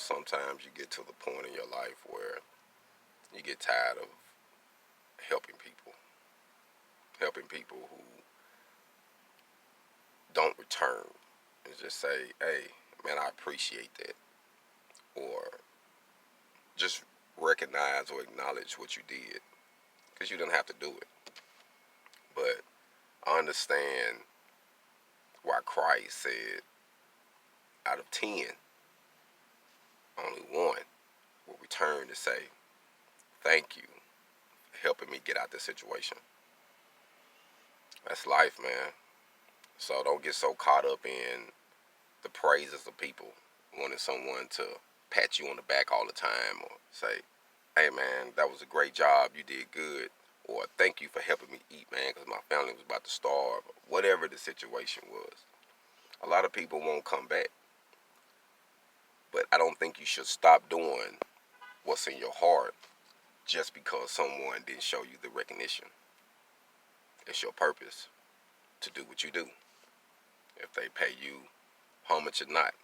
sometimes you get to the point in your life where you get tired of helping people, helping people who don't return, and just say, hey, man, I appreciate that. Or just recognize or acknowledge what you did, because you didn't have to do it. But I understand why Christ said out of 10, only one will return to say, thank you for helping me get out this situation. That's life, man. So don't get so caught up in the praises of people, wanting someone to pat you on the back all the time or say, hey man, that was a great job, you did good, or thank you for helping me eat, man, because my family was about to starve, whatever the situation was. A lot of people won't come back, but I don't think you should stop doing what's in your heart just because someone didn't show you the recognition. It's your purpose to do what you do. If they pay you homage or not,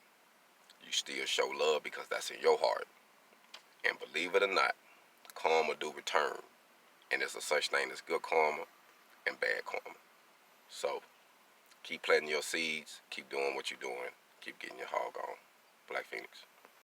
you still show love because that's in your heart. And believe it or not, karma do return. And there's a such thing as good karma and bad karma. So keep planting your seeds, keep doing what you're doing, keep getting your hog on. Black Phoenix.